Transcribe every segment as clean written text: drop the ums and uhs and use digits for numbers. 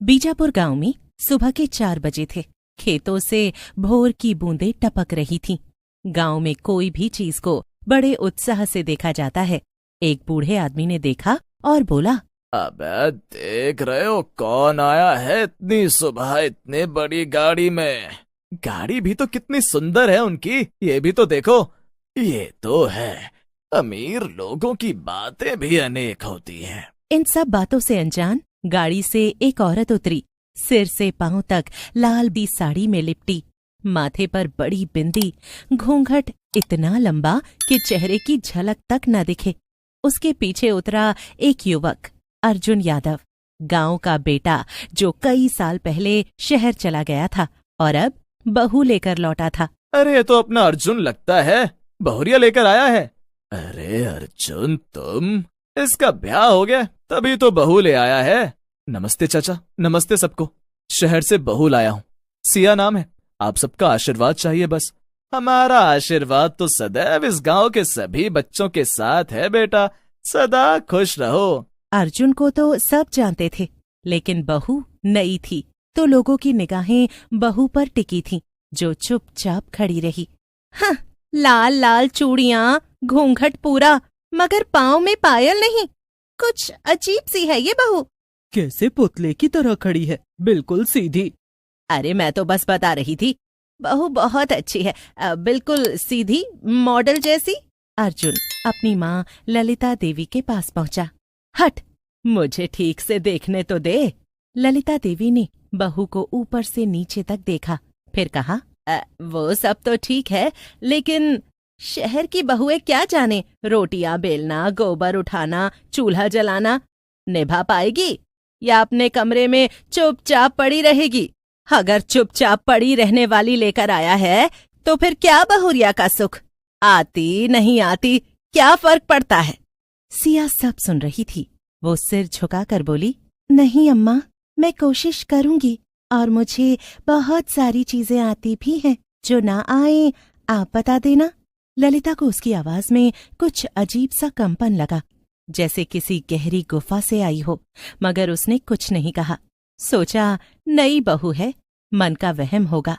बीजापुर गांव में सुबह के 4 बजे थे। खेतों से भोर की बूंदें टपक रही थीं। गांव में कोई भी चीज को बड़े उत्साह से देखा जाता है। एक बूढ़े आदमी ने देखा और बोला, अबे देख रहे हो कौन आया है इतनी सुबह इतनी बड़ी गाड़ी में। गाड़ी भी तो कितनी सुंदर है उनकी, ये भी तो देखो। ये तो है, अमीर लोगों की बातें भी अनेक होती हैं। इन सब बातों से अनजान गाड़ी से एक औरत उतरी। सिर से पांव तक लाल दी साड़ी में लिपटी, माथे पर बड़ी बिंदी, घूंघट इतना लंबा कि चेहरे की झलक तक न दिखे। उसके पीछे उतरा एक युवक, अर्जुन यादव, गांव का बेटा, जो कई साल पहले शहर चला गया था और अब बहू लेकर लौटा था। अरे ये तो अपना अर्जुन लगता है, बहुरिया लेकर आया है। अरे अर्जुन तुम, इसका ब्याह हो गया तभी तो बहू ले आया है। नमस्ते चाचा, नमस्ते सबको। शहर से बहू लाया हूँ, सिया नाम है। आप सबका आशीर्वाद चाहिए बस। हमारा आशीर्वाद तो सदैव इस गांव के सभी बच्चों के साथ है बेटा, सदा खुश रहो। अर्जुन को तो सब जानते थे, लेकिन बहू नई थी तो लोगों की निगाहें बहू पर टिकी थीं, जो चुपचाप खड़ी रही। हाँ, लाल लाल चूड़ियां, घूंघट पूरा, मगर पाँव में पायल नहीं। कुछ अजीब सी है ये बहू। कैसे पुतले की तरह खड़ी है, बिल्कुल सीधी। अरे मैं तो बस बता रही थी, बहू बहुत अच्छी है, बिल्कुल सीधी, मॉडल जैसी। अर्जुन अपनी माँ ललिता देवी के पास पहुंचा। हट, मुझे ठीक से देखने तो दे। ललिता देवी ने बहू को ऊपर से नीचे तक देखा, फिर कहा, वो सब तो ठीक है, लेकिन शहर की बहुएं क्या जाने रोटियां बेलना, गोबर उठाना, चूल्हा जलाना। निभा पाएगी या अपने कमरे में चुपचाप पड़ी रहेगी? अगर चुपचाप पड़ी रहने वाली लेकर आया है तो फिर क्या बहुरिया का सुख? आती नहीं आती क्या फर्क पड़ता है? सिया सब सुन रही थी। वो सिर झुकाकर बोली, नहीं अम्मा, मैं कोशिश करूंगी, और मुझे बहुत सारी चीजें आती भी हैं। जो ना आए आप बता देना। ललिता को उसकी आवाज में कुछ अजीब सा कंपन लगा, जैसे किसी गहरी गुफा से आई हो, मगर उसने कुछ नहीं कहा। सोचा नई बहू है, मन का वहम होगा।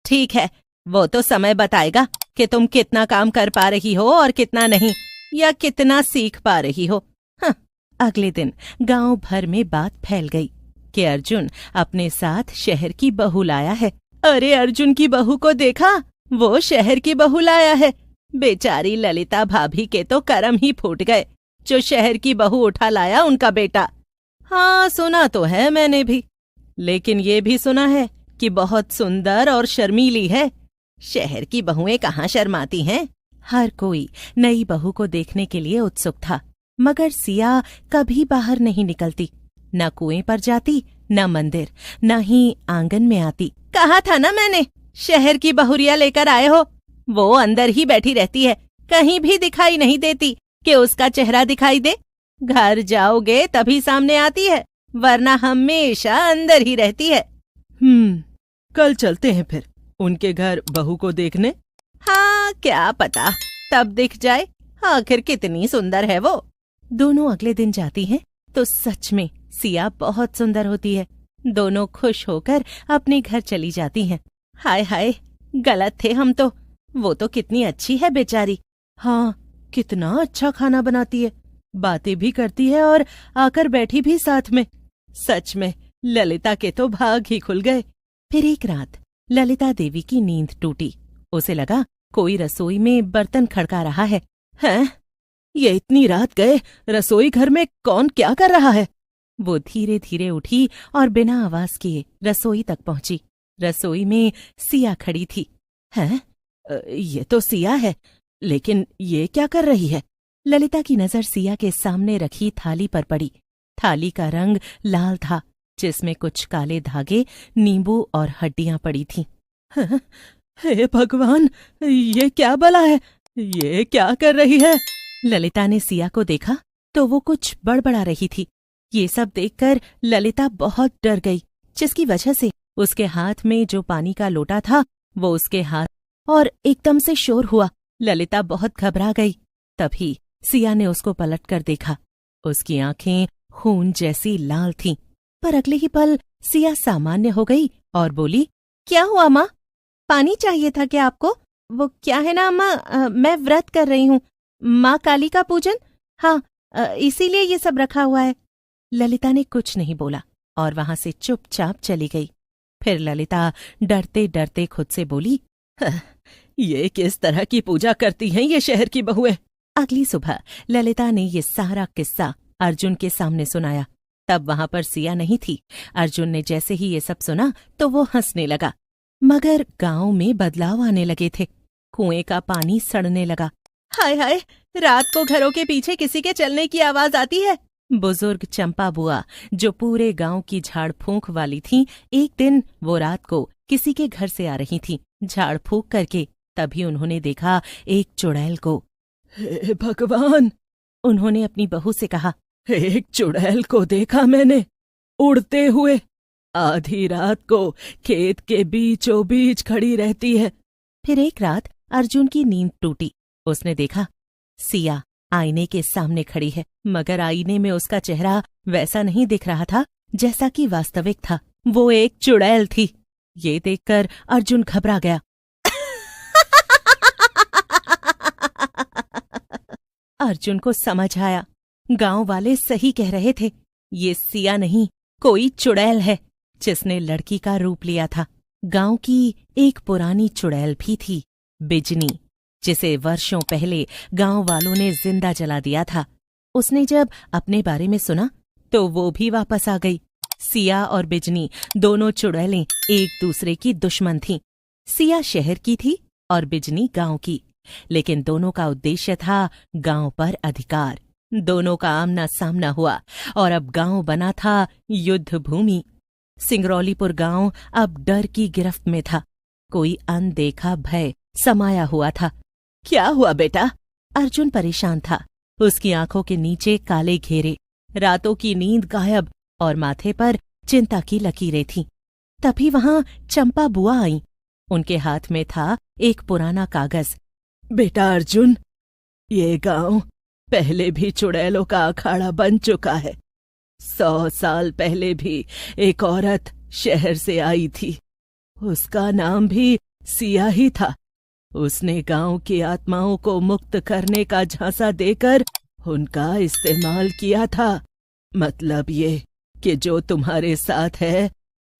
ठीक है, वो तो समय बताएगा कि तुम कितना काम कर पा रही हो और कितना नहीं, या कितना सीख पा रही हो। हाँ, अगले दिन गांव भर में बात फैल गई कि अर्जुन अपने साथ शहर की बहू लाया है। अरे अर्जुन की बहू को देखा, वो शहर की बहू लाया है। बेचारी ललिता भाभी के तो करम ही फूट गए, जो शहर की बहू उठा लाया उनका बेटा। हाँ, सुना तो है मैंने भी, लेकिन ये भी सुना है कि बहुत सुंदर और शर्मीली है। शहर की बहुएं कहाँ शर्माती हैं? हर कोई नई बहू को देखने के लिए उत्सुक था, मगर सिया कभी बाहर नहीं निकलती, न कुएं पर जाती, न मंदिर, न ही आंगन में आती। कहा था ना मैंने, शहर की बहुरिया लेकर आए हो। वो अंदर ही बैठी रहती है, कहीं भी दिखाई नहीं देती कि उसका चेहरा दिखाई दे। घर जाओगे तभी सामने आती है, वरना हमेशा अंदर ही रहती है। कल चलते हैं फिर उनके घर बहू को देखने। हाँ, क्या पता तब दिख जाए, आखिर कितनी सुंदर है वो। दोनों अगले दिन जाती हैं तो सच में सिया बहुत सुंदर होती है। दोनों खुश होकर अपने घर चली जाती हैं। हाय हाय, गलत थे हम तो, वो तो कितनी अच्छी है बेचारी। हाँ, कितना अच्छा खाना बनाती है, बातें भी करती है और आकर बैठी भी साथ में। सच में ललिता के तो भाग ही खुल गए। फिर एक रात ललिता देवी की नींद टूटी। उसे लगा कोई रसोई में बर्तन खड़का रहा है। हैं? ये इतनी रात गए, रसोई घर में कौन क्या कर रहा है? वो धीरे धीरे उठी और बिना आवाज किए रसोई तक पहुंची। रसोई में सिया खड़ी थी। हैं? ये तो सिया है, लेकिन ये क्या कर रही है? ललिता की नजर सिया के सामने रखी थाली पर पड़ी। थाली का रंग लाल था, जिसमें कुछ काले धागे, नींबू और हड्डियां पड़ी थीं। हे भगवान, ये क्या भला है? ये क्या कर रही है? ललिता ने सिया को देखा तो वो कुछ बड़बड़ा रही थी। ये सब देखकर ललिता बहुत डर गई, जिसकी वजह से उसके हाथ में जो पानी का लोटा था वो उसके हाथ, और एकदम से शोर हुआ। ललिता बहुत घबरा गई। तभी सिया ने उसको पलटकर देखा। उसकी आंखें खून जैसी लाल थीं। पर अगले ही पल सिया सामान्य हो गई और बोली, क्या हुआ माँ? पानी चाहिए था क्या आपको? वो क्या है ना अम्मा, मैं व्रत कर रही हूँ, माँ काली का पूजन। हाँ, इसीलिए ये सब रखा हुआ है। ललिता ने कुछ नहीं बोला और वहां से चुपचाप चली गई। फिर ललिता डरते डरते खुद से बोली, ये किस तरह की पूजा करती हैं ये शहर की बहुएं? अगली सुबह ललिता ने ये सारा किस्सा अर्जुन के सामने सुनाया। तब वहां पर सिया नहीं थी। अर्जुन ने जैसे ही ये सब सुना तो वो हंसने लगा। मगर गांव में बदलाव आने लगे थे। कुएं का पानी सड़ने लगा। हाय हाय, रात को घरों के पीछे किसी के चलने की आवाज आती है। बुजुर्ग चंपा बुआ, जो पूरे गांव की झाड़ फूंक वाली थीं, एक दिन वो रात को किसी के घर से आ रही थीं, झाड़ फूंक करके। तभी उन्होंने देखा एक चुड़ैल को। हे भगवान, उन्होंने अपनी बहू से कहा, एक चुड़ैल को देखा मैंने, उड़ते हुए। आधी रात को खेत के बीचों बीच खड़ी रहती है। फिर एक रात अर्जुन की नींद टूटी। उसने देखा सिया आईने के सामने खड़ी है, मगर आईने में उसका चेहरा वैसा नहीं दिख रहा था जैसा कि वास्तविक था। वो एक चुड़ैल थी। ये देखकर अर्जुन घबरा गया। अर्जुन को समझ आया, गांव वाले सही कह रहे थे। ये सिया नहीं, कोई चुड़ैल है जिसने लड़की का रूप लिया था। गांव की एक पुरानी चुड़ैल भी थी, बिजनी, जिसे वर्षों पहले गांव वालों ने जिंदा जला दिया था। उसने जब अपने बारे में सुना तो वो भी वापस आ गई। सिया और बिजनी दोनों चुड़ैलें एक दूसरे की दुश्मन थीं। सिया शहर की थी और बिजनी गांव की, लेकिन दोनों का उद्देश्य था गांव पर अधिकार। दोनों का आमना सामना हुआ और अब गांव बना था युद्ध भूमि। सिंगरौलीपुर गांव अब डर की गिरफ्त में था। कोई अनदेखा भय समाया हुआ था। क्या हुआ बेटा? अर्जुन परेशान था। उसकी आंखों के नीचे काले घेरे, रातों की नींद गायब और माथे पर चिंता की लकीरें थीं। तभी वहां चंपा बुआ आई। उनके हाथ में था एक पुराना कागज। बेटा अर्जुन, ये गांव पहले भी चुड़ैलों का अखाड़ा बन चुका है। 100 साल पहले भी एक औरत शहर से आई थी। उसका नाम भी सिया ही था। उसने गांव की आत्माओं को मुक्त करने का झांसा देकर उनका इस्तेमाल किया था। मतलब ये कि जो तुम्हारे साथ है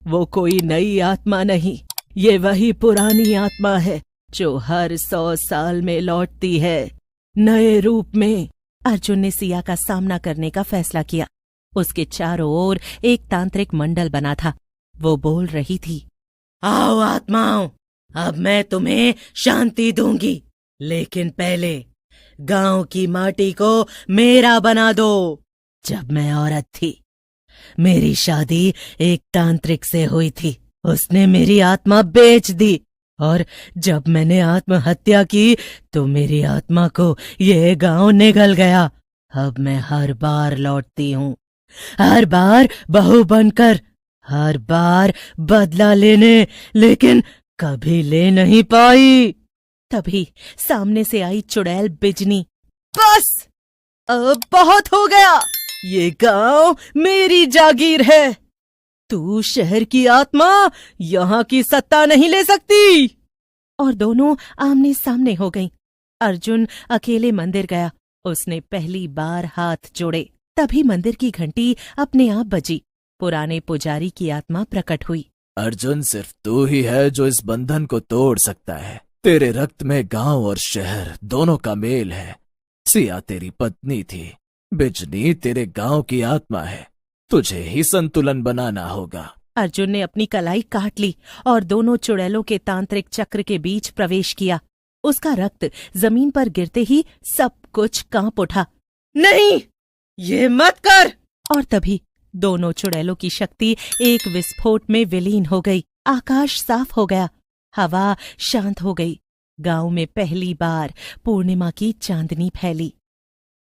वो कोई नई आत्मा नहीं, ये वही पुरानी आत्मा है जो हर 100 साल में लौटती है, नए रूप में। अर्जुन ने सिया का सामना करने का फैसला किया। उसके चारों ओर एक तांत्रिक मंडल बना था। वो बोल रही थी, आओ आत्माओं, अब मैं तुम्हें शांति दूंगी, लेकिन पहले गांव की माटी को मेरा बना दो। जब मैं औरत थी, मेरी शादी एक तांत्रिक से हुई थी। उसने मेरी आत्मा बेच दी और जब मैंने आत्महत्या की तो मेरी आत्मा को ये गांव निगल गया। अब मैं हर बार लौटती हूँ, हर बार बहू बनकर, हर बार बदला लेने, लेकिन कभी ले नहीं पाई। तभी सामने से आई चुड़ैल बिजनी। बस, अब बहुत हो गया। ये गांव मेरी जागीर है। तू शहर की आत्मा यहाँ की सत्ता नहीं ले सकती। और दोनों आमने सामने हो गईं। अर्जुन अकेले मंदिर गया। उसने पहली बार हाथ जोड़े। तभी मंदिर की घंटी अपने आप बजी। पुराने पुजारी की आत्मा प्रकट हुई। अर्जुन, सिर्फ तू ही है जो इस बंधन को तोड़ सकता है। तेरे रक्त में गांव और शहर दोनों का मेल है। सिया तेरी पत्नी थी, बिजनी तेरे गांव की आत्मा है। तुझे ही संतुलन बनाना होगा। अर्जुन ने अपनी कलाई काट ली और दोनों चुड़ैलों के तांत्रिक चक्र के बीच प्रवेश किया। उसका रक्त जमीन पर गिरते ही सब कुछ कांप उठा। नहीं, ये मत कर। और तभी दोनों चुड़ैलों की शक्ति एक विस्फोट में विलीन हो गई। आकाश साफ हो गया, हवा शांत हो गई। गांव में पहली बार पूर्णिमा की चांदनी फैली।